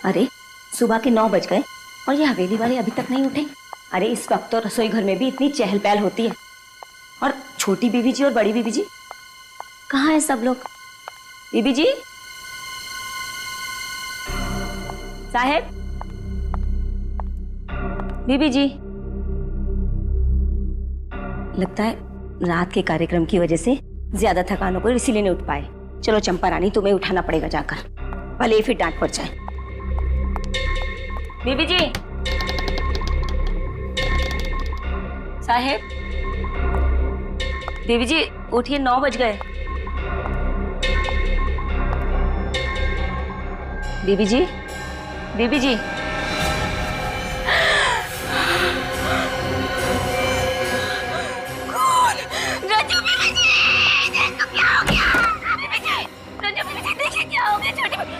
अरे सुबह के 9 बज गए और ये हवेली वाले अभी तक नहीं उठे। अरे इस वक्त तो रसोई घर में भी इतनी चहल पहल होती है। और छोटी बीबी जी और बड़ी बीबी जी कहाँ है सब लोग? बीबी जी, साहेब, बीबी जी। लगता है रात के कार्यक्रम की वजह से ज्यादा थकान हो गई, इसीलिए नहीं उठ पाए। चलो चंपा रानी, तुम्हें उठाना पड़ेगा जाकर, भले ही फिर डांट पड़ जाए। बीबी जी, साहेब, बीबी जी उठिए, 9 बज गए। बीबी जी, बीबी जी। रंजू बीबी जी, देखो क्या हो गया। बीबी जी, रंजू बीबी जी देखिए क्या हो गया छोटी बीबी।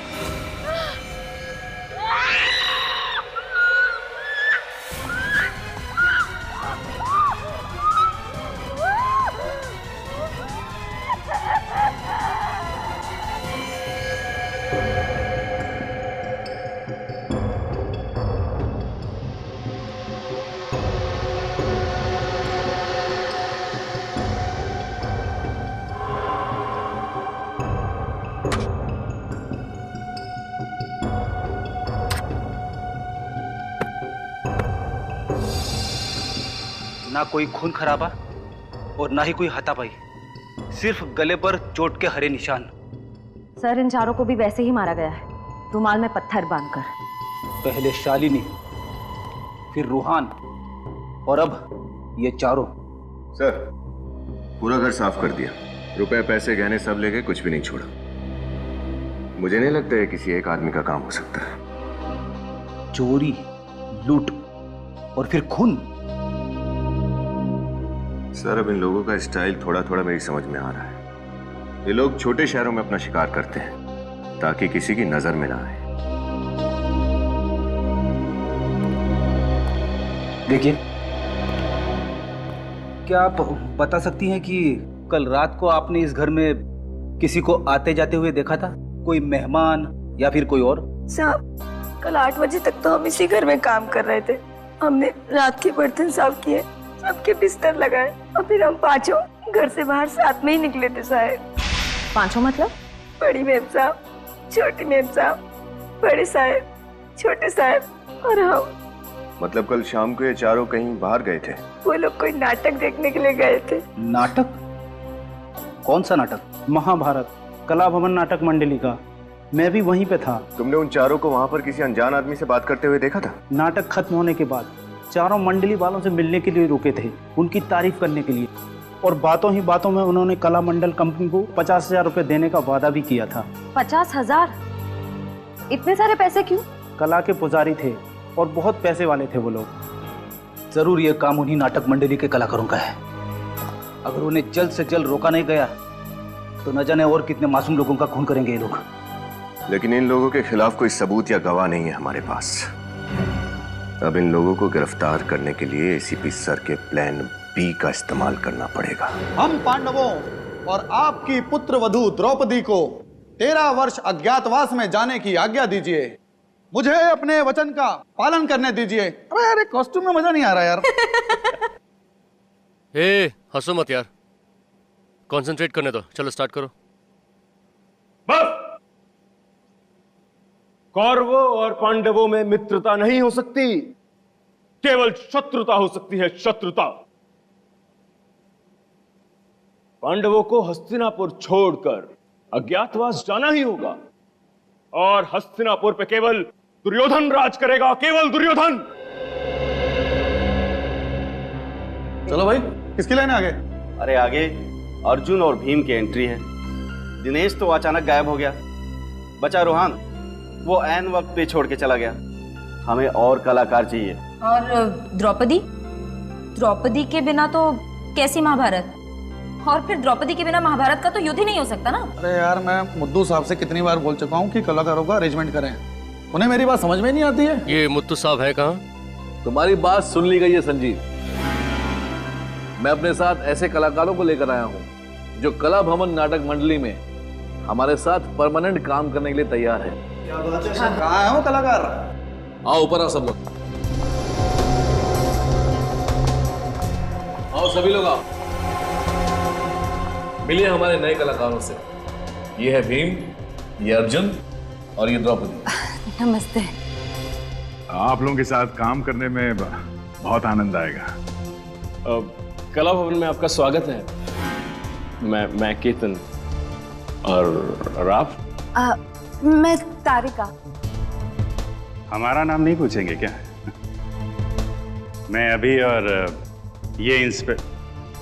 ना कोई खून खराबा और ना ही कोई हाथापाई, सिर्फ गले पर चोट के हरे निशान। सर, इन चारों को भी वैसे ही मारा गया है, रुमाल में पत्थर बांधकर। पहले शालिनी, फिर रूहान और अब ये चारों। सर, पूरा घर साफ कर दिया, रुपए पैसे गहने सब लेके कुछ भी नहीं छोड़ा। मुझे नहीं लगता है किसी एक आदमी का काम हो सकता है। चोरी, लूट और फिर खून। सर, अब इन लोगों का स्टाइल थोड़ा थोड़ा मेरी समझ में आ रहा है। ये लोग छोटे शहरों में अपना शिकार करते हैं ताकि किसी की नजर में ना आए। देखिए, क्या आप बता सकती हैं कि कल रात को आपने इस घर में किसी को आते जाते हुए देखा था? कोई मेहमान या फिर कोई और? साहब, कल 8 बजे तक तो हम इसी घर में काम कर रहे थे। हमने रात के बर्तन साफ किए, सबके बिस्तर लगाए और फिर हम पांचों घर से बाहर साथ में ही निकले थे। साहब, पांचों मतलब? बड़ी मेम साहब, छोटी मेम साहब, बड़े साहब, छोटे साहब और हम। मतलब कल शाम को ये चारों कहीं बाहर गए थे? वो लोग कोई नाटक देखने के लिए गए थे। नाटक? कौन सा नाटक? महाभारत कला भवन नाटक मंडली का। मैं भी वहीं पे था। तुमने उन चारों को वहां पर किसी अनजान आदमी से बात करते हुए देखा था? नाटक खत्म होने के बाद चारों मंडली वालों से मिलने के लिए रुके थे, उनकी तारीफ करने के लिए। और बातों ही बातों में उन्होंने कला मंडल कंपनी को 50,000 रुपए देने का वादा भी किया था। 50,000? इतने सारे पैसे क्यों? कला के पुजारी थे और बहुत पैसे वाले थे वो लोग। जरूर ये काम उन्हीं नाटक मंडली के कलाकारों का है। अगर उन्हें जल्द से जल्द रोका नहीं गया तो न जाने और कितने मासूम लोगों का खून करेंगे ये लोग। लेकिन इन लोगों के खिलाफ कोई सबूत या गवाह नहीं है हमारे पास। अब इन लोगों को गिरफ्तार करने के लिए एसीपी सर के प्लान बी का इस्तेमाल करना पड़ेगा। हम पांडवों और आपकी पुत्र वधू द्रौपदी को 13 वर्ष अज्ञातवास में जाने की आज्ञा दीजिए। मुझे अपने वचन का पालन करने दीजिए। अरे यार, कॉस्ट्यूम में मजा नहीं आ रहा यार। हे, हंसो मत यार, कंसंट्रेट करने दो। चलो स्टार्ट करो। बस, कौरवों और पांडवों में मित्रता नहीं हो सकती, केवल शत्रुता हो सकती है, शत्रुता। पांडवों को हस्तिनापुर छोड़कर अज्ञातवास जाना ही होगा और हस्तिनापुर पे केवल दुर्योधन राज करेगा, केवल दुर्योधन। चलो भाई, किसकी लाइन आगे? अरे आगे अर्जुन और भीम की एंट्री है। दिनेश तो अचानक गायब हो गया, बचा रूहान, वो ऐन वक्त पे छोड़ के चला गया। हमें और कलाकार चाहिए। और द्रौपदी? द्रौपदी के बिना तो कैसी महाभारत? और फिर द्रौपदी के बिना महाभारत का तो युद्ध ही नहीं हो सकता ना। अरे यार, मैं मुद्दू साहब से कितनी बार बोल चुका हूँ कि कलाकारों का अरेंजमेंट करें, उन्हें मेरी बात समझ में नहीं आती है। ये मुत्तू साहब है कहाँ? तुम्हारी बात सुन ली गई है संजीव। मैं अपने साथ ऐसे कलाकारों को लेकर आया हूँ जो कला भवन नाटक मंडली में हमारे साथ परमानेंट काम करने के लिए तैयार है। क्या बात है सर, कहाँ है वो कलाकार? आओ ऊपर आओ सब लोग, आओ सभी लोग आओ, मिलिए हमारे नए कलाकारों से। ये है भीम, ये अर्जुन और ये द्रौपदी। नमस्ते। आप लोगों के साथ काम करने में बहुत आनंद आएगा। कला भवन में आपका स्वागत है। मैं केतन और आप? मैं तारिका। हमारा नाम नहीं पूछेंगे क्या? मैं अभी, और ये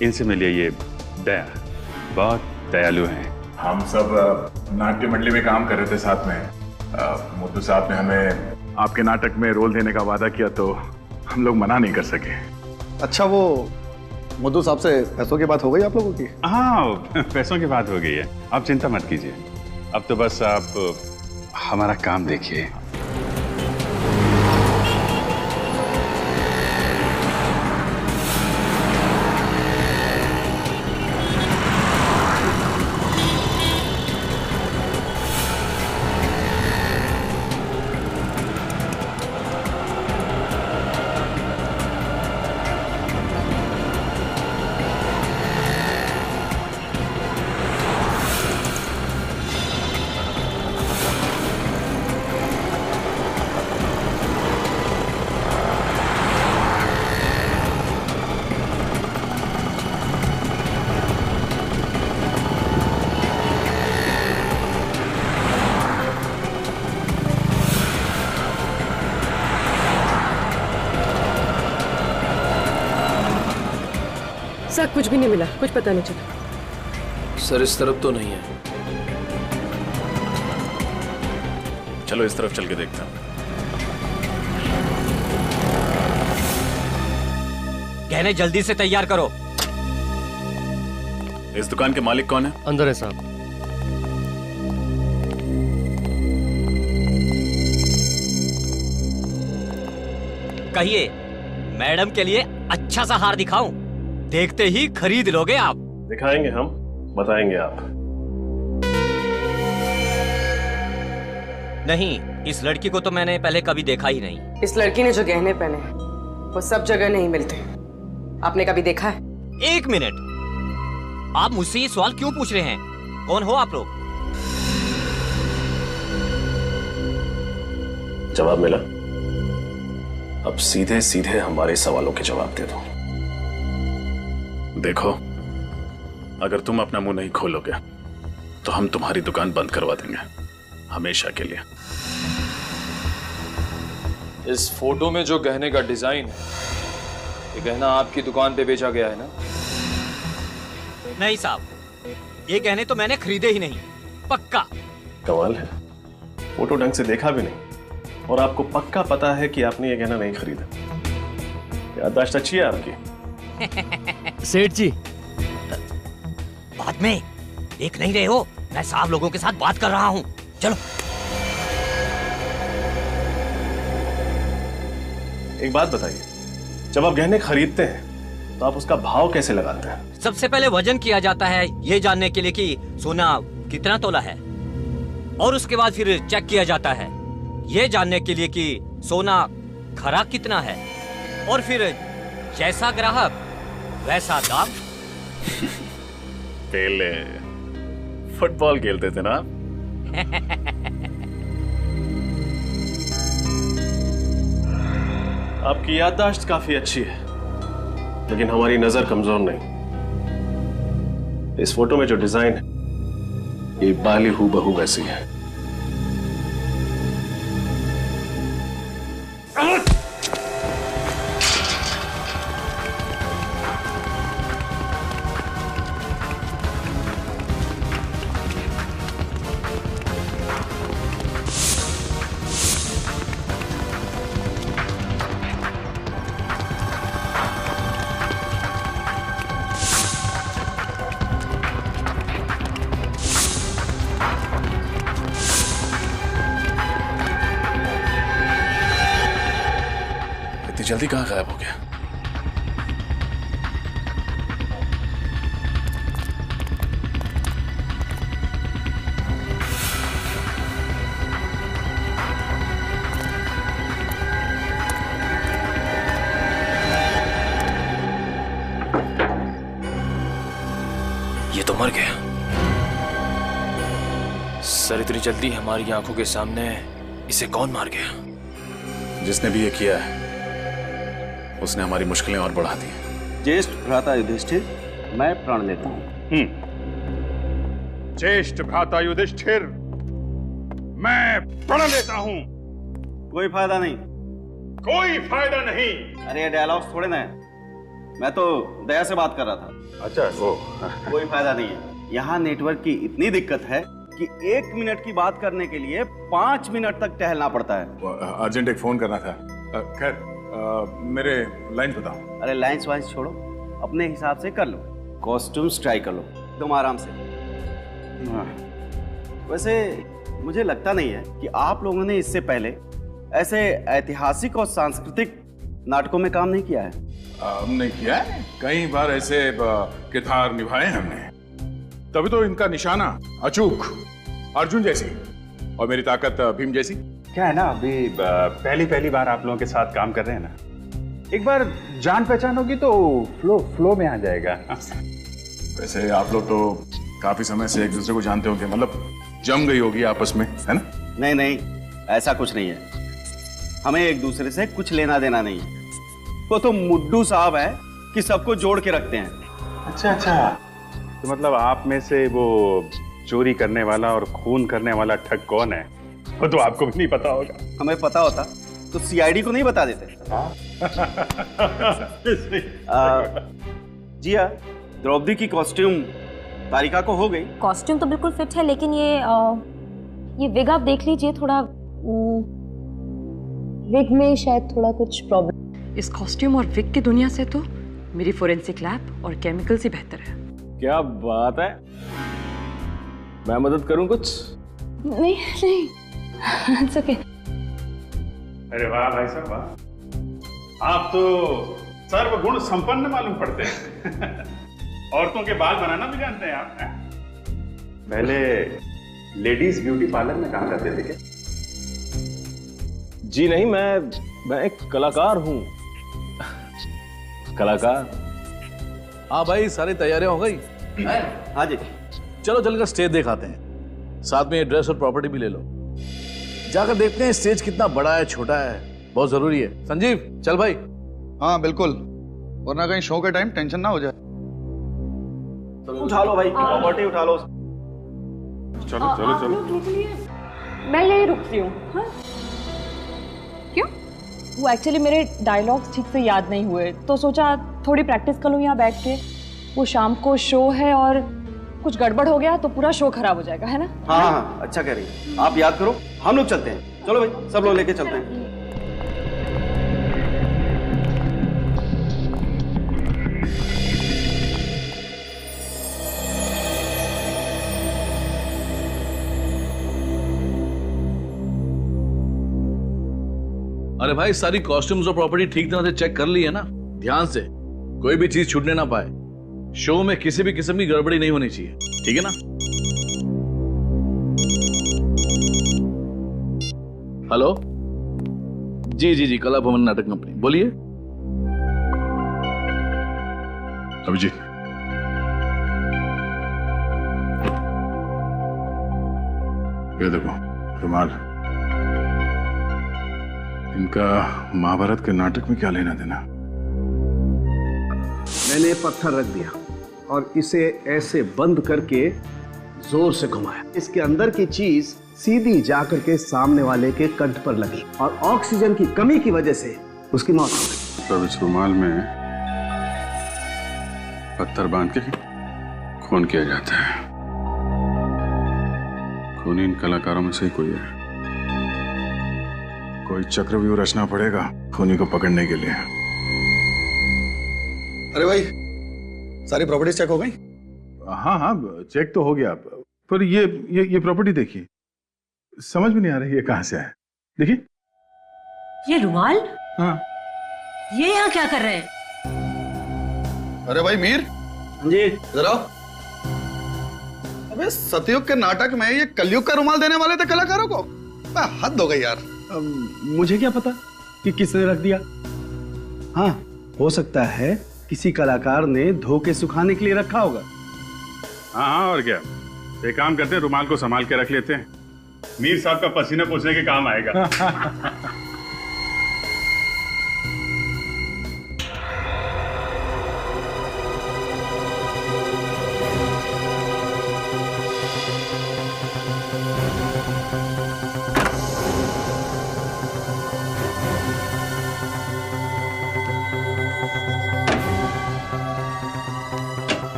इनसे मिलिए, ये दया, बहुत दयालु हैं। हम सब नाट्य मंडली में काम कर रहे थे साथ में। मोटू साहब ने हमें आपके नाटक में रोल देने का वादा किया तो हम लोग मना नहीं कर सके। अच्छा, वो मधु साहब से पैसों की बात हो गई आप लोगों की? हाँ, पैसों की बात हो गई है, आप चिंता मत कीजिए। अब तो बस आप हमारा काम देखिए। सर कुछ भी नहीं मिला, कुछ पता नहीं चला। सर इस तरफ तो नहीं है। चलो इस तरफ चल के देखते हैं। गहने जल्दी से तैयार करो। इस दुकान के मालिक कौन है? अंदर है साहब। कहिए, मैडम के लिए अच्छा सा हार दिखाऊं? देखते ही खरीद लोगे आप। दिखाएंगे हम, बताएंगे आप। नहीं, इस लड़की को तो मैंने पहले कभी देखा ही नहीं। इस लड़की ने जो गहने पहने हैं वो सब जगह नहीं मिलते। आपने कभी देखा है? एक मिनट, आप मुझसे ये सवाल क्यों पूछ रहे हैं? कौन हो आप लोग? जवाब मिला? अब सीधे सीधे हमारे सवालों के जवाब दे दो। देखो, अगर तुम अपना मुंह नहीं खोलोगे तो हम तुम्हारी दुकान बंद करवा देंगे, हमेशा के लिए। इस फोटो में जो गहने का डिजाइन है, ये गहना आपकी दुकान पे बेचा गया है ना? नहीं साहब, ये गहने तो मैंने खरीदे ही नहीं, पक्का। कमाल है, फोटो ढंग से देखा भी नहीं और आपको पक्का पता है कि आपने ये गहना नहीं खरीदा। याददाश्त अच्छी है आपकी। सेठ जी, बाद में देख नहीं रहे हो, मैं साहब लोगों के साथ बात कर रहा हूँ। चलो। एक बात बताइए, जब आप गहने खरीदते हैं तो आप उसका भाव कैसे लगाते हैं? सबसे पहले वजन किया जाता है, ये जानने के लिए कि सोना कितना तोला है, और उसके बाद फिर चेक किया जाता है, ये जानने के लिए कि सोना खरा कितना है, और फिर जैसा ग्राहक वैसा दाम। पहले फुटबॉल खेलते थे ना? आपकी याददाश्त काफी अच्छी है, लेकिन हमारी नजर कमजोर नहीं। इस फोटो में जो डिजाइन है ये बाली हूबहू वैसी है। जल्दी कहाँ गायब हो गया? मर गया। सर इतनी जल्दी हमारी आंखों के सामने इसे कौन मार गया? जिसने भी ये किया है उसने हमारी मुश्किलें और बढ़ा दी। ज्येष्ठ भ्राता युधिष्ठिर, मैं प्रण लेता हूं। ज्येष्ठ भ्राता युधिष्ठिर, मैं प्रण लेता हूं। कोई फायदा नहीं। कोई फायदा नहीं। अरे ये डायलॉग्स थोड़े ना है, मैं तो दया से बात कर रहा था। अच्छा वो कोई फायदा नहीं है। यहाँ नेटवर्क की इतनी दिक्कत है कि 1 मिनट की बात करने के लिए 5 मिनट तक टहलना पड़ता है। अर्जेंट एक फोन करना था। खैर मेरे लाइन्स बताओ। अरे लाइन्स वाइन्स छोड़ो, अपने हिसाब से कर लो। कॉस्ट्यूम्स ट्राई कर लो तुम आराम से। वैसे मुझे लगता नहीं है कि आप लोगों ने इससे पहले ऐसे ऐतिहासिक और सांस्कृतिक नाटकों में काम नहीं किया है। हमने किया है, कई बार ऐसे किरदार निभाए हमने, तभी तो इनका निशाना अचूक अर्जुन जैसी और मेरी ताकत भीम जैसी। क्या है ना, अभी पहली बार आप लोगों के साथ काम कर रहे हैं ना, एक बार जान पहचान होगी तो फ्लो में आ जाएगा। वैसे आप लोग तो काफी समय से एक दूसरे को जानते होंगे, मतलब जम गई होगी आपस में, है ना? नहीं नहीं, ऐसा कुछ नहीं है। हमें एक दूसरे से कुछ लेना देना नहीं है। वो तो मुड्डू साहब है कि सबको जोड़ के रखते हैं। अच्छा, तो मतलब आप में से वो चोरी करने वाला और खून करने वाला ठग कौन है, वो तो आपको भी नहीं पता होगा। हमें पता होता तो सीआईडी को नहीं बता देते। जी हाँ, द्रौपदी की कॉस्ट्यूम तारिका को हो गई। कॉस्ट्यूम तो बिल्कुल फिट है, लेकिन ये विग आप देख लीजिए, थोड़ा विग में शायद थोड़ा कुछ प्रॉब्लम। इस कॉस्ट्यूम और विग की दुनिया से तो मेरी फोरेंसिक लैब और केमिकल से बेहतर है। क्या बात है, मैं मदद करूं कुछ? नहीं It's okay. अरे वाह भाई साहब वाह, आप तो सर्वगुण संपन्न मालूम पड़ते हैं। औरतों के बाल बनाना भी जानते हैं आप? पहले लेडीज ब्यूटी पार्लर में काम करते थे क्या? जी नहीं, मैं एक कलाकार हूं। कलाकार। हाँ भाई, सारी तैयारियां हो गई? हाँ जी। चलो चलकर स्टेज दिखाते हैं, साथ में ये ड्रेस और प्रॉपर्टी भी ले लो। जाकर देखते हैं स्टेज कितना बड़ा है छोटा है, बहुत जरूरी है। संजीव चल भाई। हाँ बिल्कुल, वरना कहीं शो के टाइम टेंशन ना हो जाए। उठा लो भाई, प्रॉपर्टी उठा लो। चलो चलो चलो। मैं यही रुकती हूँ। हाँ? क्यों? वो एक्चुअली मेरे डायलॉग्स ठीक से याद नहीं हुए, तो सोचा थोड़ी प्रैक्टिस कर लूँ यहाँ बैठ के। वो शाम को शो है और कुछ गड़बड़ हो गया तो पूरा शो खराब हो जाएगा, है ना? हाँ, अच्छा कह रही है। आप याद करो, हम लोग चलते हैं। चलो भाई, सब लोग लेके चलते हैं। अरे भाई, सारी कॉस्ट्यूम्स और प्रॉपर्टी ठीक तरह से चेक कर ली है ना? ध्यान से, कोई भी चीज छूटने ना पाए। शो में किसी भी किस्म की गड़बड़ी नहीं होनी चाहिए, ठीक है ना? हेलो, जी कला भवन नाटक कंपनी, बोलिए। अभिजीत, ये देखो रुमाल। इनका महाभारत के नाटक में क्या लेना देना? मैंने पत्थर रख दिया और इसे ऐसे बंद करके जोर से घुमाया। इसके अंदर की चीज सीधी जाकर के सामने वाले के कंठ पर लगी और ऑक्सीजन की कमी की वजह से उसकी मौत हो गई। तो इस रुमाल में पत्थर बांध के खून किया जाता है। खूनी इन कलाकारों में से ही कोई है। कोई चक्रव्यूह रचना पड़ेगा खूनी को पकड़ने के लिए। अरे भाई, सारी प्रॉपर्टीज चेक हो गई? हाँ, चेक तो हो गया, पर ये प्रॉपर्टी देखिए, समझ में नहीं आ रही है कहां से है। देखिए ये रुमाल। हाँ, ये यहाँ क्या कर रहे हैं? अरे भाई मीर जी, इधर आओ। अबे सतयुग के नाटक में ये कलयुग का रुमाल देने वाले थे कलाकारों को? हद हो गई यार। मुझे क्या पता कि किसने रख दिया। हाँ, हो सकता है किसी कलाकार ने धो के सुखाने के लिए रखा होगा। हाँ हाँ, और क्या। एक काम करते हैं, रुमाल को संभाल के रख लेते हैं, मीर साहब का पसीना पोंछने के काम आएगा।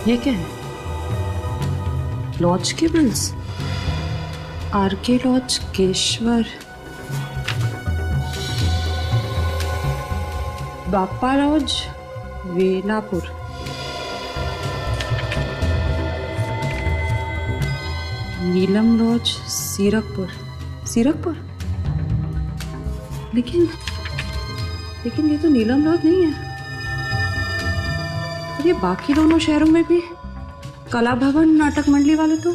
ये क्या है? लॉज के bills, RK lodge Keshwar, Bappa lodge Velapur, Neelam lodge Sirakpur. Sirakpur? लेकिन ये तो नीलम लॉज नहीं है। ये बाकी दोनों शहरों में भी कला भवन नाटक मंडली वाले तो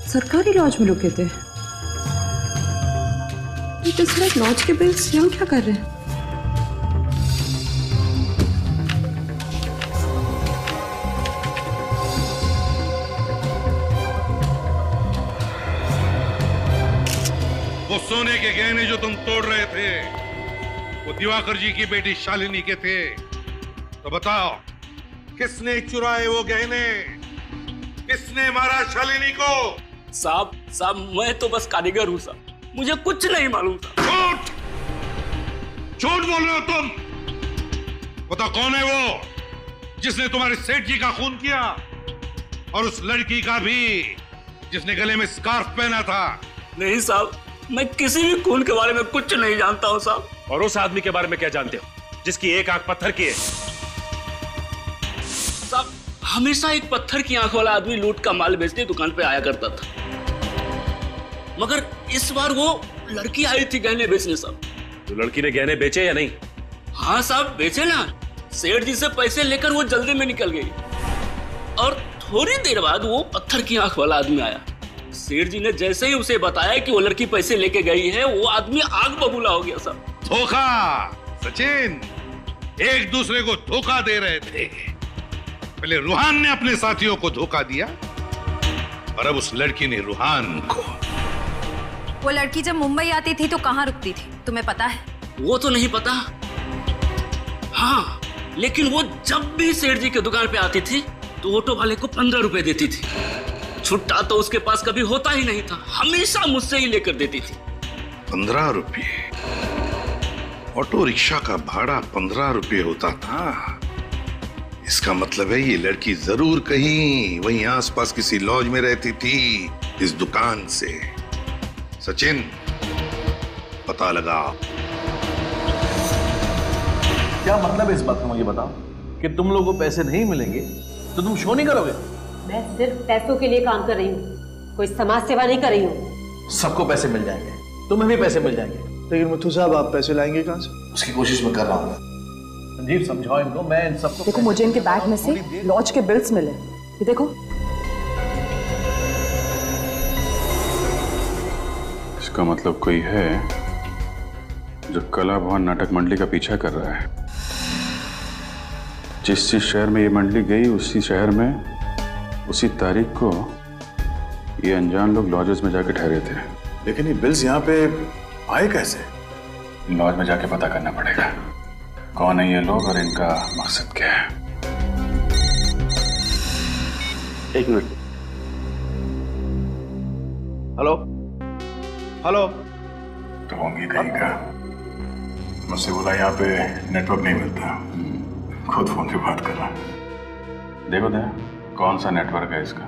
सरकारी लॉज में रुके थे। ये तो लॉज के बिल्स यहाँ क्या कर रहे हैं? वो सोने के गहने जो तुम तोड़ रहे थे वो दिवाकर जी की बेटी शालिनी के थे, तो बताओ किसने चुराए वो गहने? किसने मारा शालिनी को? साहब मैं तो बस कारीगर हूँ साहब, मुझे कुछ नहीं मालूम था। झूठ बोल रहे हो तुम। बताओ कौन है वो जिसने तुम्हारे सेठ जी का खून किया, और उस लड़की का भी जिसने गले में स्कार्फ पहना था? नहीं साहब, मैं किसी भी खून के बारे में कुछ नहीं जानता हूँ साहब। और उस आदमी के बारे में क्या जानते हो जिसकी एक आंख पत्थर की है? साहब हमेशा एक पत्थर की आंख वाला आदमी लूट का माल बेचने दुकान पे आया करता था, मगर इस बार वो लड़की आई थी गहने बेचने साहब। तो लड़की ने गहने बेचे या नहीं? हाँ साहब बेचे ना। सेठ जी से पैसे लेकर वो जल्दी में निकल गई, और थोड़ी देर बाद वो पत्थर की आंख वाला आदमी आया। सेठ जी ने जैसे ही उसे बताया कि वो लड़की पैसे लेके गई है, वो आदमी आग बबूला हो गया साहब। धोखा सचिन, एक दूसरे को धोखा दे रहे थे। पहले रूहान ने अपने साथियों को धोखा दिया, और अब उस लड़की ने रूहान को। वो लड़की जब मुंबई आती थी तो कहाँ रुकती थी, तुम्हें पता है? वो तो नहीं पता, हाँ, लेकिन वो जब भी सेठ जी की दुकान पे आती थी तो ऑटो वाले को 15 रुपए देती थी। छुट्टा तो उसके पास कभी होता ही नहीं था, हमेशा मुझसे ही लेकर देती थी। 15 रुपये? ऑटो रिक्शा का भाड़ा 15 रुपये होता था? इसका मतलब है ये लड़की जरूर कहीं वहीं आसपास किसी लॉज में रहती थी इस दुकान से। सचिन पता लगा। क्या मतलब है इस बात का, मुझे बताओ कि तुम लोगों को पैसे नहीं मिलेंगे तो तुम शो नहीं करोगे? मैं सिर्फ पैसों के लिए काम कर रही हूँ, कोई समाज सेवा नहीं कर रही हूँ। सबको पैसे मिल जाएंगे, तुम्हें भी पैसे मिल जाएंगे। लेकिन मुथु साहब आप पैसे लाएंगे कहाँ से? उसकी कोशिश मैं कर रहा हूँ। संजीव समझाओ इनको, मैं इन सबको। देखो मुझे इनके बैग में से लॉज के बिल्स मिले, ये देखो। इसका मतलब कोई है जो कला भवन नाटक मंडली का पीछा कर रहा है। जिस शहर में ये मंडली गई उसी शहर में उसी तारीख को ये अनजान लोग लॉजेस में जाके ठहरे थे। लेकिन ये बिल्स यहाँ पे आए कैसे? लॉज में जाके पता करना पड़ेगा कौन है ये लोग और इनका मकसद क्या है। एक मिनट। Hello hello. तो होंगे कहीं का। मुझसे बोला यहाँ पे नेटवर्क नहीं मिलता, खुद फोन पे बात कर रहा। देखो दया, कौन सा नेटवर्क है इसका।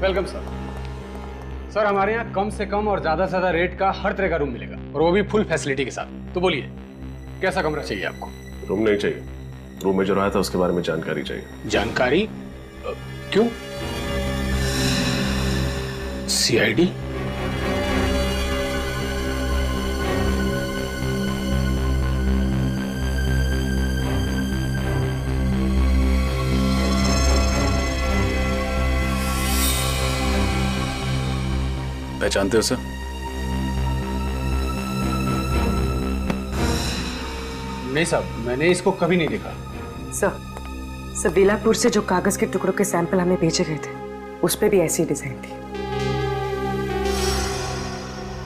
Welcome sir. सर हमारे यहाँ कम से कम और ज्यादा से ज्यादा रेट का हर तरह का रूम मिलेगा, और वो भी फुल फैसिलिटी के साथ। तो बोलिए कैसा कमरा चाहिए आपको? रूम नहीं चाहिए, रूम में जो रहा था उसके बारे में जानकारी चाहिए। जानकारी? क्यों? सीआईडी? पहचानते हो सर? नहीं साहब, मैंने इसको कभी नहीं देखा। सर बेलापुर से जो कागज के टुकड़ों के सैंपल हमें भेजे गए थे उस पे भी ऐसी डिजाइन थी।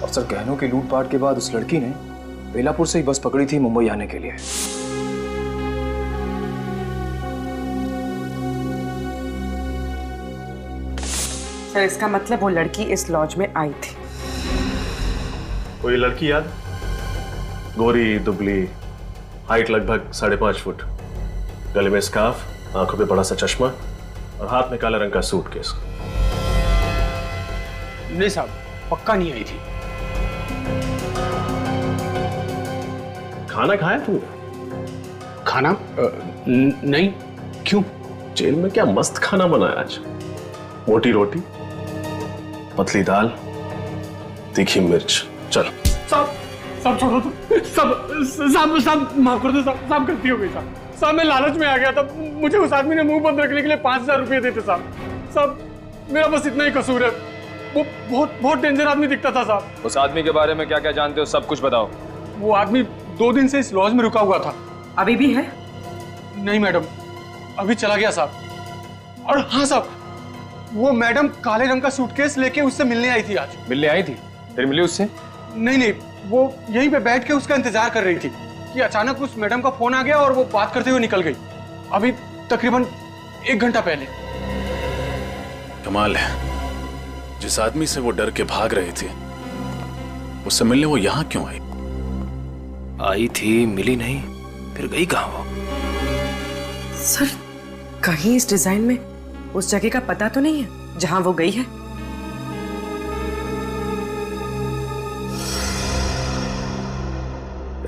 और सर गहनों की लूटपाट के बाद उस लड़की ने बेलापुर से ही बस पकड़ी थी मुंबई आने के लिए। सर इसका मतलब वो लड़की इस लॉज में आई थी। कोई लड़की याद? गोरी दुबली, हाइट लगभग 5.5 फुट, गले में स्कार्फ, आंखों पे बड़ा सा चश्मा और हाथ में काले रंग का सूटकेस। नहीं साहब, पक्का नहीं आई थी। खाना खाया तुमने? खाना? नहीं। क्यों? जेल में क्या मस्त खाना बनाया आज। मोटी रोटी, पतली दाल, तीखी मिर्च। चलो सब छोड़ो तो। सब माफ कर दो साहब, गलती हो गई साहब। मैं लालच में आ गया था। मुझे उस आदमी ने मुंह बंद रखने के लिए 5,000 रुपये देते साहब। मेरा बस इतना ही कसूर है। वो बहुत डेंजर आदमी दिखता था साहब। उस आदमी के बारे में क्या क्या जानते हो, सब कुछ बताओ। वो आदमी 2 दिन से इस लॉज में रुका हुआ था। अभी भी है? नहीं मैडम, अभी चला गया साहब। और हाँ साहब, वो मैडम काले रंग का सूटकेस लेके उससे मिलने आई थी आज। मिलने आई थी? फिर मिली उससे? नहीं, वो यहीं पे बैठ के उसका इंतजार कर रही थी कि अचानक उस मैडम का फोन आ गया और वो बात करते हुए निकल गई। अभी तकरीबन 1 घंटा पहले। कमाल है, जिस आदमी से वो डर के भाग रहे थे उससे मिलने वो यहाँ क्यों आई? आई थी, मिली नहीं, फिर गई कहाँ वो? सर कहीं इस डिजाइन में उस जगह का पता तो नहीं है जहां वो गई है?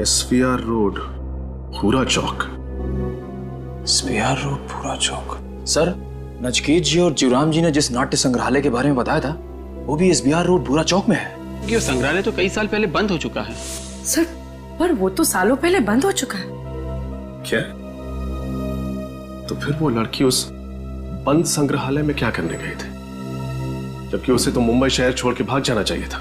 SVR रोड, भूरा चौक। SVR रोड, भूरा चौक। सर नचकेत जी और जीवराम जी ने जिस नाट्य संग्रहालय के बारे में बताया था वो भी SVR रोड, भूरा चौक में है। ये संग्रहालय तो कई साल पहले बंद हो चुका है। सर पर वो तो सालों पहले बंद हो चुका है। क्या? तो फिर वो लड़की उस बंद संग्रहालय में क्या करने गए थे, जबकि उसे तो मुंबई शहर छोड़ के भाग जाना चाहिए था।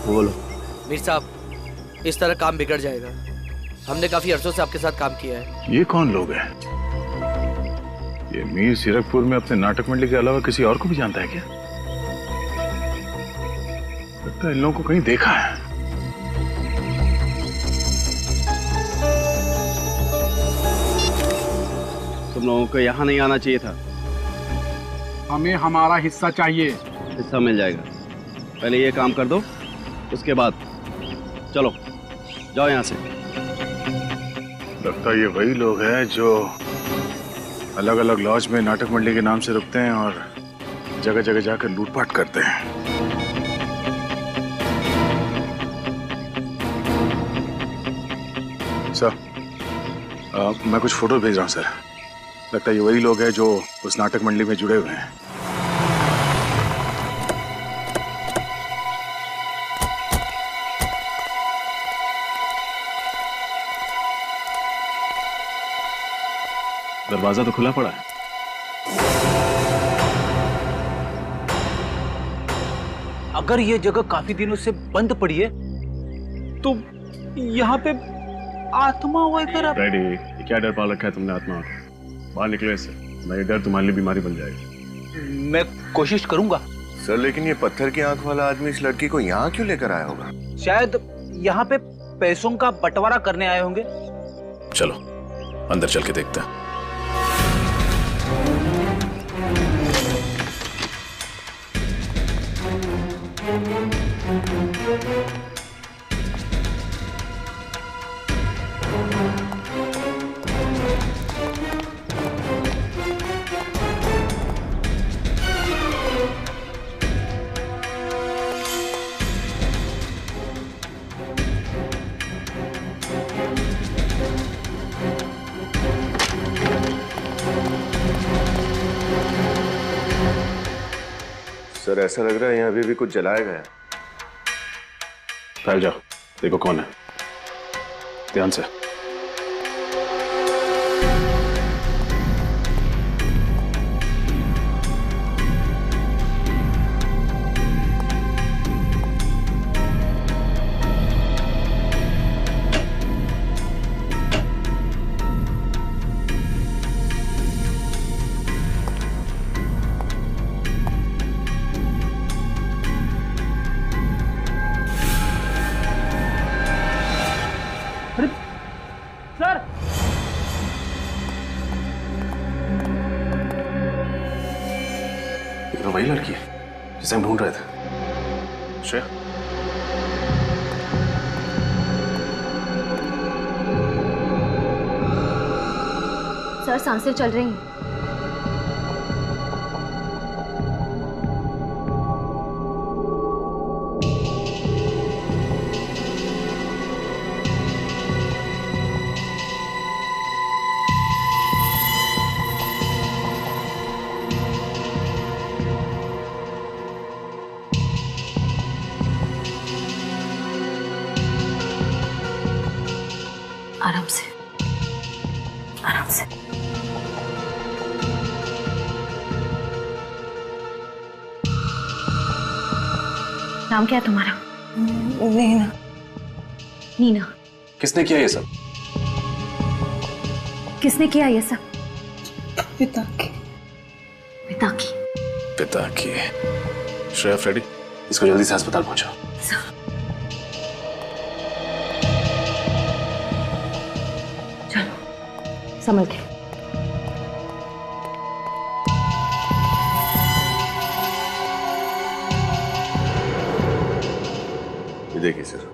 बोलो। मीर साहब, इस तरह काम बिगड़ जाएगा। हमने काफी अरसों से आपके साथ काम किया है। ये कौन लोग हैं? ये मीर सीरकपुर में अपने नाटक मंडली के अलावा किसी और को भी जानता है क्या? लगता है इन लोगों को कहीं देखा है। तुम लोगों को यहाँ नहीं आना चाहिए था। हमें हमारा हिस्सा चाहिए। हिस्सा मिल जाएगा, पहले ये काम कर दो, उसके बाद चलो जाओ यहाँ से। लगता है ये वही लोग हैं जो अलग अलग लॉज में नाटक मंडली के नाम से रुकते हैं और जगह जगह जाकर लूटपाट करते हैं। सर, मैं कुछ फोटो भेज रहा हूँ सर। लगता है ये वही लोग हैं जो उस नाटक मंडली में जुड़े हुए हैं। दरवाजा तो खुला पड़ा है। अगर ये जगह काफी दिनों से बंद पड़ी है तो यहाँ पे आत्मा वगैरह। डैडी, क्या डर पाल रखा है तुमने आत्मा को? बाहर निकले इससे, नहीं डर तुम्हारे लिए बीमारी बन जाएगी। मैं कोशिश करूंगा सर, लेकिन ये पत्थर की आंख वाला आदमी इस लड़की को यहाँ क्यों लेकर आया होगा? शायद यहाँ पे पैसों का बंटवारा करने आए होंगे। चलो अंदर चल के देखते हैं। सर ऐसा लग रहा है यहाँ अभी भी कुछ जलाया गया है। फैल जाओ, देखो कौन है, ध्यान से। सर ये तो वही लड़की है जिसे हम ढूंढ रहे थे। श्रेया, सर सांसें चल रही हैं। आराम से, आराम से। नाम क्या है तुम्हारा? नीना। नीना। किसने किया ये सब? किसने किया ये सब? पिता की। पिता की। पिता की। श्रेया, फ्रेडी, इसको जल्दी से अस्पताल पहुंचाओ। संभल के। ये देखिए सर,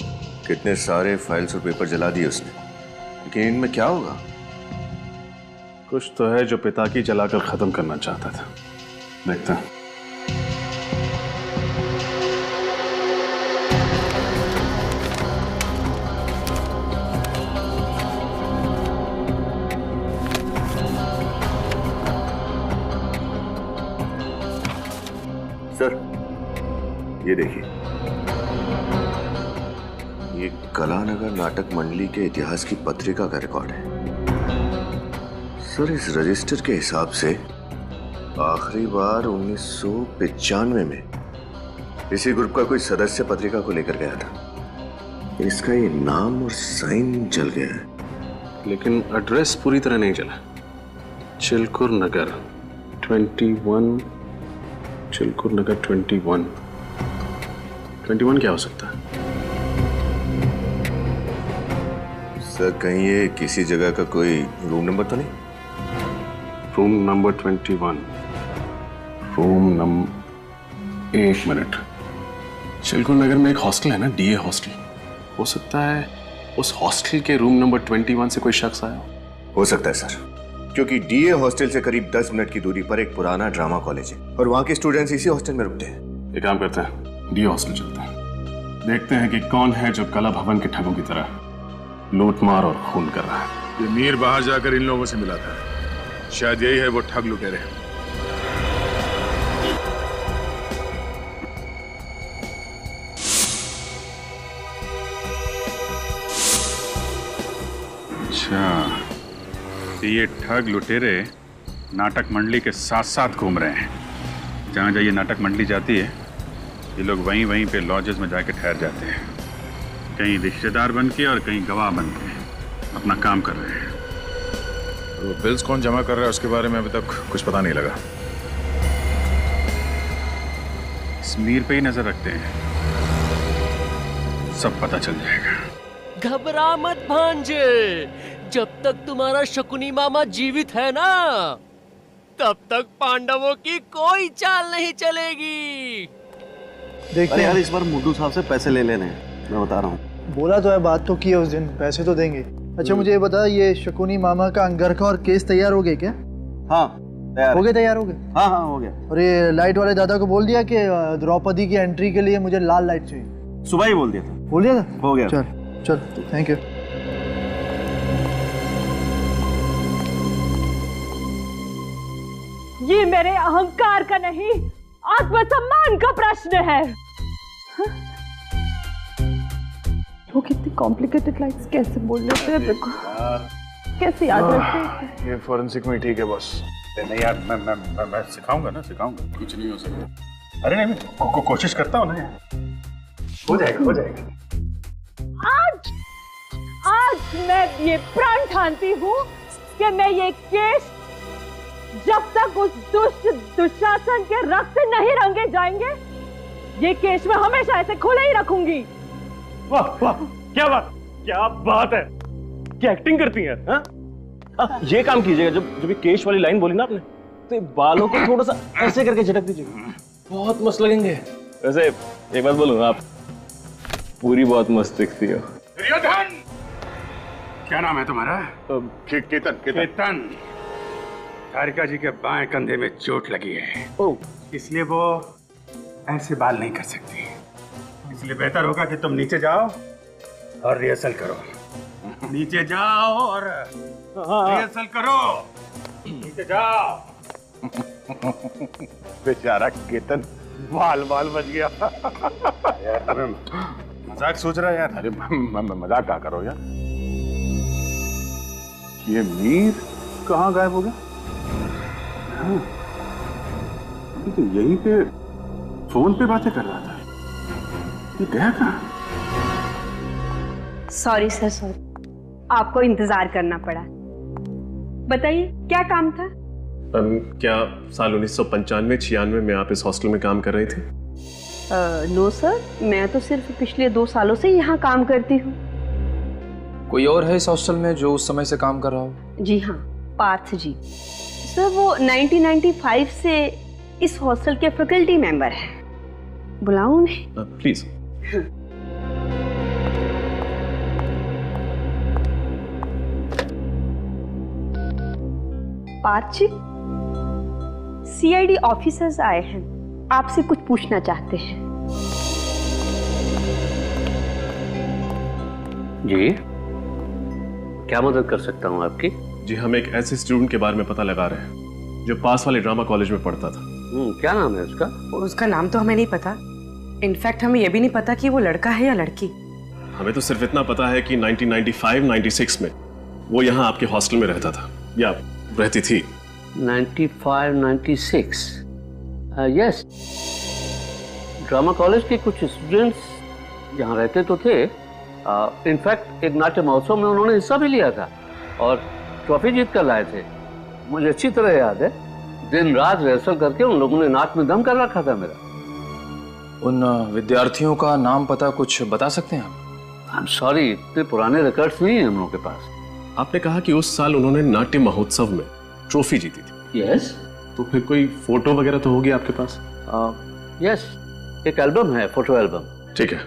कितने सारे फाइल्स और पेपर जला दिए उसने, लेकिन इनमें क्या होगा? कुछ तो है जो पिता की जलाकर खत्म करना चाहता था। देखते हैं। सर ये देखिए, ये कलानगर नाटक मंडली के इतिहास की पत्रिका का रिकॉर्ड है। सर इस रजिस्टर के हिसाब से आखिरी बार 1995 में इसी ग्रुप का कोई सदस्य पत्रिका को लेकर गया था। इसका ये नाम और साइन जल गया है, लेकिन एड्रेस पूरी तरह नहीं जला। चिलकुर नगर 21, चिलकुर नगर 21 क्या हो सकता है? सर कहीं ये किसी जगह का कोई रूम नंबर तो नहीं? रूम नंबर 21, रूम नंबर, एक मिनट। चिलकुर नगर में एक हॉस्टल है ना, डीए हॉस्टल। हो सकता है उस हॉस्टल के रूम नंबर 21 से कोई शख्स आया हो सकता है सर, क्योंकि डीए हॉस्टल से करीब 10 मिनट की दूरी पर एक पुराना ड्रामा कॉलेज है और वहां के स्टूडेंट्स इसी हॉस्टल में रुकते हैं। एक काम करते हैं, डीए हॉस्टल चलते हैं, देखते हैं कि कौन है जो कला भवन के ठगों की तरह लूटमार और खून कर रहा है। ये मीर बाहर जाकर इन लोगों से मिला था, शायद यही है वो ठग लुटेरे। अच्छा, तो ये ठग लुटेरे नाटक मंडली के साथ साथ घूम रहे हैं। जहाँ जहाँ ये नाटक मंडली जाती है, ये लोग वहीं वहीं पे लॉजेस में जाके ठहर जाते हैं, कहीं रिश्तेदार बन के और कहीं गवाह बन के अपना काम कर रहे हैं। वो बिल्स कौन जमा कर रहा है उसके बारे में अभी तक कुछ पता नहीं लगा। समीर पे ही नजर रखते हैं, सब पता चल जाएगा। घबरा मत भांजे, जब तक तुम्हारा शकुनी मामा जीवित है ना, तब तक पांडवों की कोई चाल नहीं चलेगी। अरे यार इस बार मुड्डू साहब से पैसे ले लेने हैं, मैं बता रहा हूँ। बोला तो है, बात तो की है उस दिन, पैसे तो देंगे। अच्छा मुझे ये बता, ये शकुनी मामा का अंगरखा और केस तैयार हो गए क्या? हाँ तैयार हो गए, तैयार हो गए। हाँ हाँ हो गया। और ये लाइट वाले दादा को बोल दिया कि द्रौपदी की एंट्री के लिए मुझे लाल लाइट चाहिए? सुबह ही बोल दिया था। बोल दिया था? हो गया। चल चल, थैंक यू। ये मेरे अहंकार का नहीं, आत्मसम्मान का प्रश्न है। वो कितनी कॉम्प्लिकेटेड लाइन्स कैसे बोल लेते हैं, देखो कैसे याद रखते हैं। ये फोरेंसिक में ठीक है बॉस। नहीं यार मैं सिखाऊंगा ना, सिखाऊंगा, कुछ नहीं हो सकता। अरे नहीं कोशिश करता हूँ ना यार, हो जाएगा हो जाएगा। आज मैं ये प्रण ठानती हूँ कि मैं ये केस जब तक उस दुष्ट दुशासन के रक्त नहीं रंगे जाएंगे, ये केस मैं हमेशा ऐसे खुले ही रखूंगी। वाह वाह, क्या बात है, क्या एक्टिंग करती हैं? हाँ? ये काम कीजिएगा, जब ये केश वाली लाइन बोली ना आपने, तो बालों को थोड़ा सा ऐसे करके झटक दीजिएगा, बहुत मस्त लगेंगे। वैसे एक बात बोलूं, आप पूरी बहुत मस्त दिखती हो। दुर्योधन, क्या नाम है तुम्हारा? केतन। तारिका जी के बाएं कंधे में चोट लगी है, इसलिए वो ऐसे बाल नहीं कर सकती, इसलिए बेहतर होगा कि तुम नीचे जाओ और रिहर्सल करो। नीचे जाओ और रिहर्सल करो, नीचे जाओ। बेचारा केतन बाल बच गया। यार तुम्हें मजाक सोच रहा है यार? अरे मजाक क्या करो यार, ये मीर कहाँ गायब हो गया? तो यहीं पे फोन पे बातें कर रहा था, ये गया कहाँ? सॉरी सर, सॉरी, आपको इंतजार करना पड़ा। बताइए क्या काम था? क्या साल 1995-96 में आप इस हॉस्टल में काम कर रही थी? नो सर, मैं तो सिर्फ पिछले 2 सालों से यहाँ काम करती हूँ। कोई और है इस हॉस्टल में जो उस समय से काम कर रहा हो? जी हाँ, पार्थ जी। सर वो 1995 से इस हॉस्टल के फैकल्टी मेंबर हैं। बुलाऊं उन्हें? Please. Parth ji, CID officers आए हैं, आपसे कुछ पूछना चाहते हैं। जी, क्या मदद कर सकता हूँ आपकी? जी, हम एक ऐसे स्टूडेंट के बारे में पता लगा रहे हैं जो पास वाले ड्रामा कॉलेज में पढ़ता था। क्या नाम है उसका? उसका नाम तो हमें नहीं पता। इनफैक्ट हमें यह भी नहीं पता कि वो लड़का है या लड़की। हमें तो सिर्फ इतना पता है कि 1995-96 में वो यहाँ आपके हॉस्टल में रहता था या रहती थी। 95-96 यस, ड्रामा कॉलेज के कुछ स्टूडेंट्स यहाँ रहते तो थे। इनफैक्ट एक नाट्य महोत्सव में उन्होंने हिस्सा भी लिया था और ट्रॉफी जीत कर लाए थे। मुझे अच्छी तरह याद है, दिन रात रिहर्सल करके उन लोगों ने नाच में दम कर रखा था मेरा। उन विद्यार्थियों का नाम पता कुछ बता सकते हैं आप? आई एम सॉरी, इतने पुराने रिकॉर्ड्स नहीं हैं हम लोगों के पास। आपने कहा कि उस साल उन्होंने नाट्य महोत्सव में ट्रॉफी जीती थी। यस। तो फिर कोई फोटो वगैरह तो होगी आपके पास? यस, एक एल्बम है, फोटो एल्बम। ठीक है,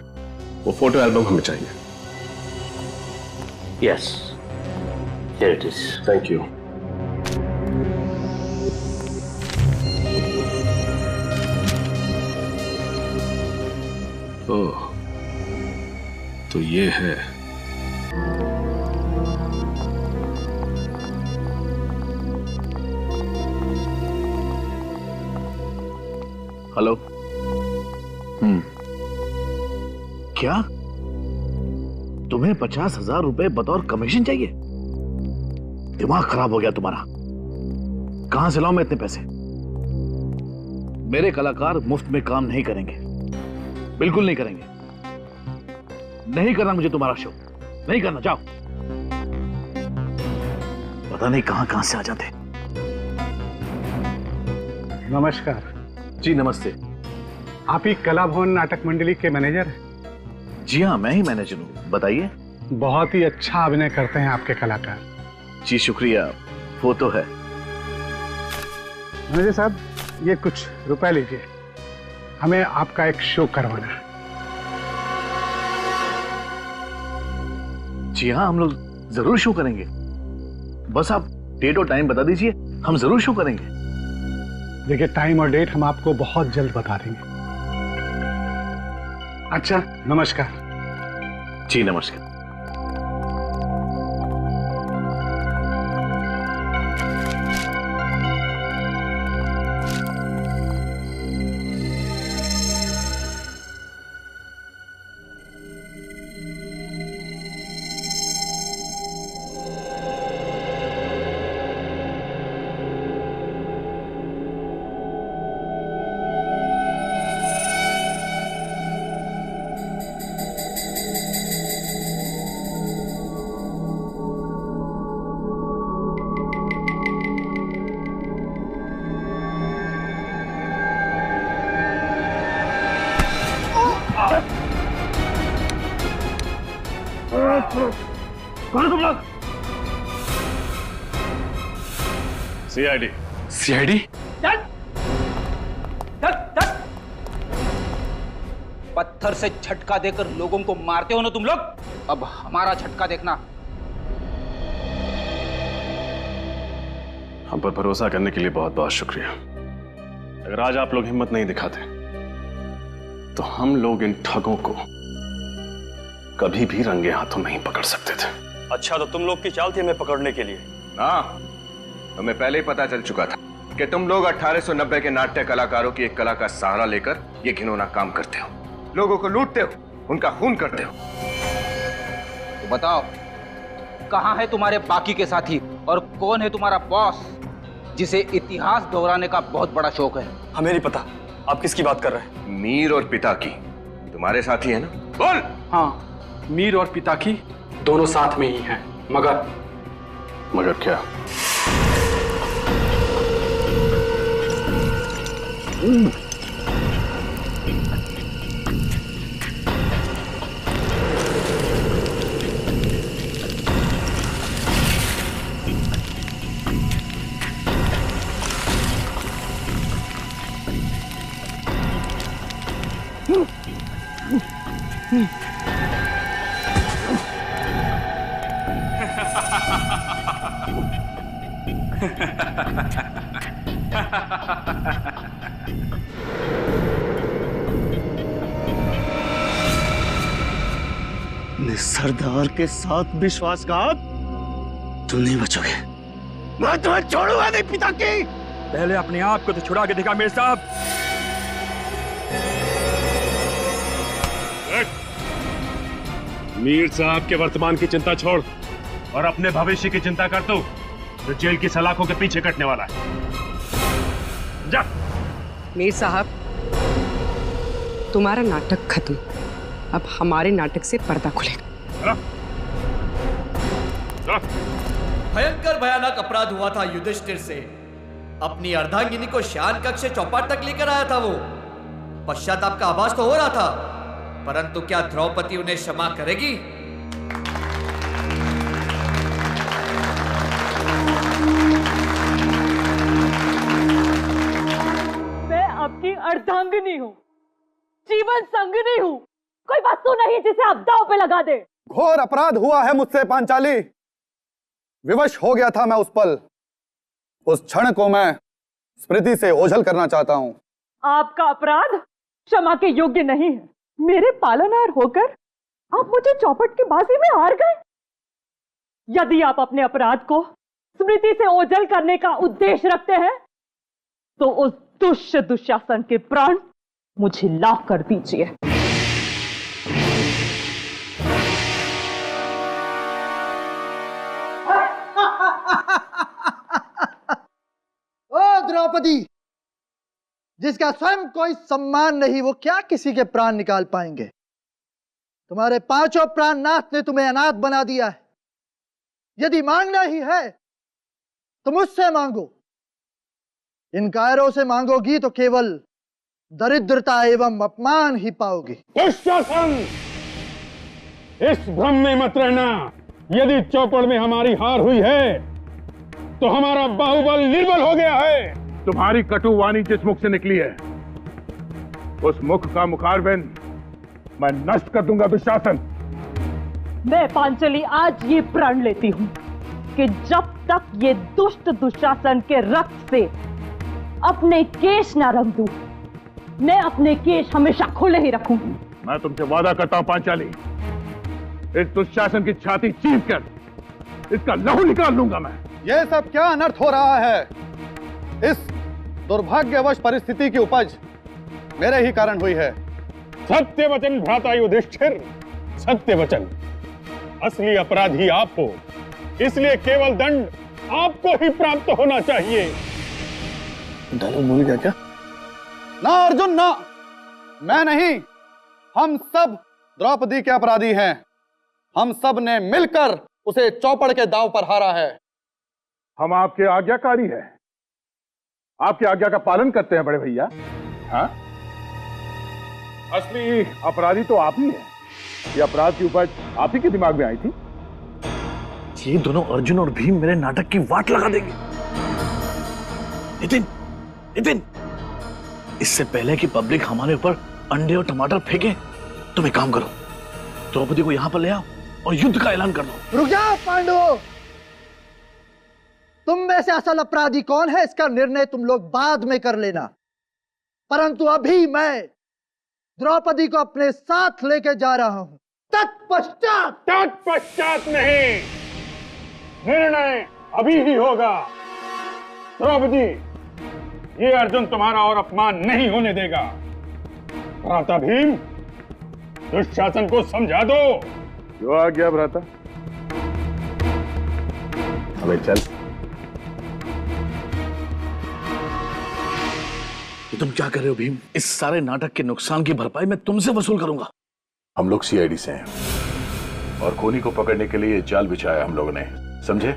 वो फोटो एल्बम हमें चाहिए। Yes, here it is. Thank you. ओह, तो ये है। हेलो। क्या तुम्हें 50,000 रुपए बतौर कमीशन चाहिए? दिमाग खराब हो गया तुम्हारा। कहां से लाऊं मैं इतने पैसे? मेरे कलाकार मुफ्त में काम नहीं करेंगे, बिल्कुल नहीं करेंगे। नहीं करना मुझे तुम्हारा शो, नहीं करना। जाओ। पता नहीं कहां कहां से आ जाते। नमस्कार जी। नमस्ते। आप ही कला भवन नाटक मंडली के मैनेजर हैं? जी हाँ, मैं ही मैनेजर हूँ। बताइए। बहुत ही अच्छा अभिनय करते हैं आपके कलाकार। जी शुक्रिया, वो तो है। मैनेजर साहब, ये कुछ रुपए लीजिए, हमें आपका एक शो करवाना है। जी हाँ, हम लोग जरूर शो करेंगे। बस आप डेट और टाइम बता दीजिए, हम जरूर शो करेंगे। देखिए, टाइम और डेट हम आपको बहुत जल्द बता देंगे। अच्छा, नमस्कार। जी नमस्कार। कौन है तुम लोग? सीआईडी। सीआईडी? पत्थर से झटका देकर लोगों को मारते हो ना तुम लोग, अब हमारा झटका देखना। हम पर भरोसा करने के लिए बहुत बहुत शुक्रिया। अगर आज आप लोग हिम्मत नहीं दिखाते तो हम लोग इन ठगों को कभी भी रंगे हाथों नहीं पकड़ सकते थे। अच्छा, तो तुम लोग की चाल थी हमें पकड़ने के लिए? हाँ, हमें पहले ही पता चल चुका था कि तुम लोग 1890 के नाट्य कलाकारों की एक कला का सहारा लेकर ये घिनौना काम करते हो, लोगों को लूटते हो, उनका खून करते हो। तो बताओ, कहां है तुम्हारे बाकी के साथी और कौन है तुम्हारा बॉस जिसे इतिहास दोहराने का बहुत बड़ा शौक है? हमें नहीं पता आप किसकी बात कर रहे हैं। मीर और पिता की तुम्हारे साथी है ना? बोल। हाँ, मीर और पिता की दोनों साथ में ही हैं, मगर क्या? सरदार के साथ विश्वासघात, तुम नहीं बचोगे। मैं तुम्हें छोड़ूंगा नहीं पिता की। पहले अपने आप को तो छुड़ा के दिखा मीर साहब। मीर साहब के वर्तमान की चिंता छोड़ और अपने भविष्य की चिंता कर तू, जो जेल की सलाखों के पीछे कटने वाला है। जा। मीर साहब, तुम्हारा नाटक खत्म, अब हमारे नाटक से पर्दा खुलेगा। भयंकर भयानक अपराध हुआ था युधिष्ठिर से। अपनी अर्धांगिनी को शयन कक्ष से चौपाट तक लेकर आया था वो। पश्चाताप का आभास तो हो रहा था, परंतु क्या द्रौपदी उन्हें क्षमा करेगी? मैं आपकी अर्धांगिनी हूँ, जीवन संगिनी हूँ, कोई वस्तु नहीं जिसे आप दांव पे लगा दे। घोर अपराध हुआ है मुझसे पांचाली। विवश हो गया था मैं उस पल, उस क्षण को मैं स्मृति से ओझल करना चाहता हूं। आपका अपराध क्षमा के योग्य नहीं है। मेरे पालनहार होकर आप मुझे चौपट की बाजी में हार गए। यदि आप अपने अपराध को स्मृति से ओझल करने का उद्देश्य रखते हैं तो उस दुष्ट दुशासन के प्राण मुझे लाभ कर दीजिए। ओ द्रौपदी, जिसका स्वयं कोई सम्मान नहीं, वो क्या किसी के प्राण निकाल पाएंगे? तुम्हारे पांचों प्राणनाथ ने तुम्हें अनाथ बना दिया है। यदि मांगना ही है तो मुझसे मांगो। इन कायरों से मांगोगी तो केवल दरिद्रता एवं अपमान ही पाओगी। इस भ्रम में मत रहना। यदि चौपड़ में हमारी हार हुई है तो हमारा बाहुबल निर्बल हो गया है। तुम्हारी कटु वाणी जिस मुख से निकली है उस मुख का मुखारबिंद मैं नष्ट कर दूंगा दुशासन। मैं पांचली आज ये प्रण लेती हूँ कि जब तक ये दुष्ट दुशासन के रक्त से अपने केश न रंग दूं, मैं अपने केश हमेशा खुले ही रखूंगी। मैं तुमसे वादा करता हूं पांचाली, इस दुशासन की छाती चीर कर इसका लहू निकाल लूंगा मैं। यह सब क्या अनर्थ हो रहा है? इस दुर्भाग्यवश परिस्थिति की उपज मेरे ही कारण हुई है। सत्य वचन भ्राता युधिष्ठिर, सत्य वचन। असली अपराधी आप हो, इसलिए केवल दंड आपको ही प्राप्त होना चाहिए। डायलॉग भूल गया क्या? ना अर्जुन ना, मैं नहीं, हम सब द्रौपदी के अपराधी हैं। हम सब ने मिलकर उसे चौपड़ के दांव पर हारा है। हम आपके आज्ञाकारी हैं, आपकी आज्ञा का पालन करते हैं बड़े भैया। हाँ, असली अपराधी तो आप ही हैं। ये अपराध की उपज आप ही के दिमाग में आई थी। ये दोनों अर्जुन और भीम मेरे नाटक की वाट लगा देंगे। नितिन, नितिन, इससे पहले कि पब्लिक हमारे ऊपर अंडे और टमाटर फेंके, तुम एक काम करो, द्रौपदी को यहां पर ले आओ और युद्ध का ऐलान कर दो। रुक जाओ पांडु, तुम में से असल अपराधी कौन है इसका निर्णय तुम लोग बाद में कर लेना, परंतु अभी मैं द्रौपदी को अपने साथ लेके जा रहा हूं। तत्पश्चात नहीं, निर्णय अभी ही होगा। द्रौपदी, ये अर्जुन तुम्हारा और अपमान नहीं होने देगा। भ्राता भीम, दुशासन को समझा दो। जो आ गया भ्राता, हमें चल। ये तुम क्या कर रहे हो भीम? इस सारे नाटक के नुकसान की भरपाई मैं तुमसे वसूल करूंगा। हम लोग सीआईडी से हैं और खूनी को पकड़ने के लिए जाल बिछाया हम लोगों ने, समझे?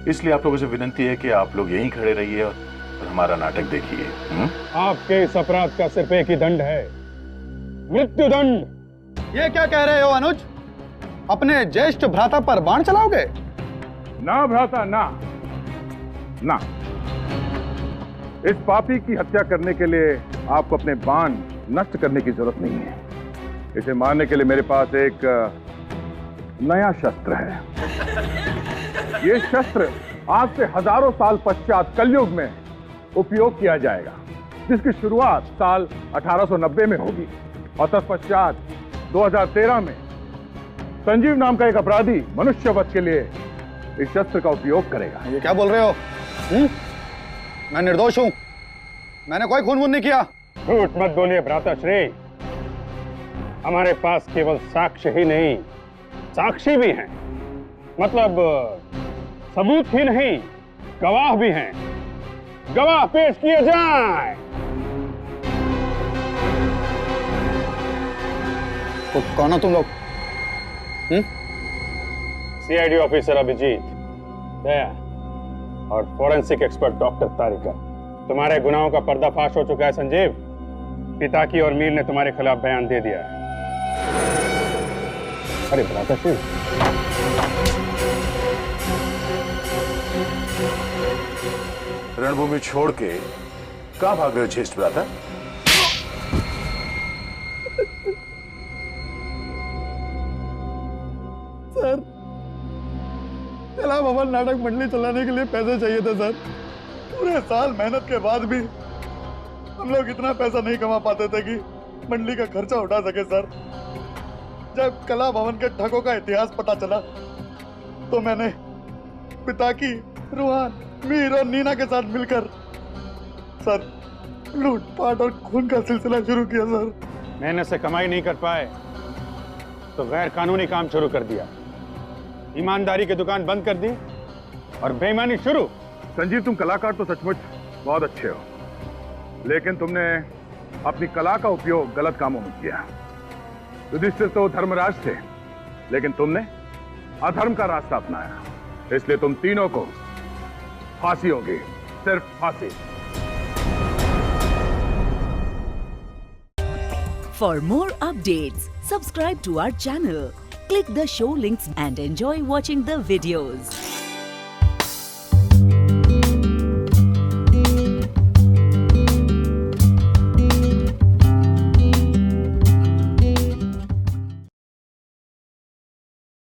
इसलिए आप लोगों से विनती है कि आप लोग यहीं खड़े रहिए और हमारा नाटक देखिए। आपके इस अपराध का सिर्फ एक ही दंड है, मृत्यु दंड। ये क्या कह रहे हो अनुज? अपने ज्येष्ठ भ्राता पर बाण चलाओगे? ना भ्राता ना, ना। इस पापी की हत्या करने के लिए आपको अपने बाण नष्ट करने की जरूरत नहीं है। इसे मारने के लिए मेरे पास एक नया शस्त्र है। ये शस्त्र आज से हजारों साल पश्चात कलयुग में उपयोग किया जाएगा, जिसकी शुरुआत साल 1890 में होगी और तत्पश्चात 2013 में संजीव नाम का एक अपराधी मनुष्य वध के लिए इस शस्त्र का उपयोग करेगा। ये क्या बोल रहे हो? मैं निर्दोष हूं, मैंने कोई खून वून नहीं किया। झूठ मत बोलिए भ्राताश्री, हमारे पास केवल साक्ष्य ही नहीं, साक्षी भी हैं। मतलब सबूत ही नहीं, गवाह भी हैं। गवाह पेश किए जाएं। तो कौन हो तुम लोग? सीआईडी ऑफिसर अभिजीत, दया और फॉरेंसिक एक्सपर्ट डॉक्टर तारिका। तुम्हारे गुनाहों का पर्दाफाश हो चुका है संजीव। पिताकी और मीर ने तुम्हारे खिलाफ बयान दे दिया है। अरे भ्राताश्री, रणभूमि छोड़ के कहां भाग रहे हो ज्येष्ठ भ्राता? सर, कला भवन नाटक मंडली चलाने के लिए पैसे चाहिए थे सर। पूरे साल मेहनत के बाद भी हम लोग इतना पैसा नहीं कमा पाते थे कि मंडली का खर्चा उठा सके सर। जब कला भवन के ठगों का इतिहास पता चला तो मैंने पिता की, रूहान, मीर और नीना के साथ मिलकर सर लूटपाट और खून का सिलसिला शुरू किया सर। मेहनत से कमाई नहीं कर पाए तो गैर कानूनी काम शुरू कर दिया, ईमानदारी की दुकान बंद कर दी और बेईमानी शुरू। संजीव, तुम कलाकार तो सचमुच बहुत अच्छे हो, लेकिन तुमने अपनी कला का उपयोग गलत कामों में किया। युधिष्ठिर तो धर्मराज थे, लेकिन तुमने अधर्म का रास्ता अपनाया, इसलिए तुम तीनों को फांसी होगी, सिर्फ फांसी। For more updates, subscribe to our channel, Click the show links and enjoy watching the videos.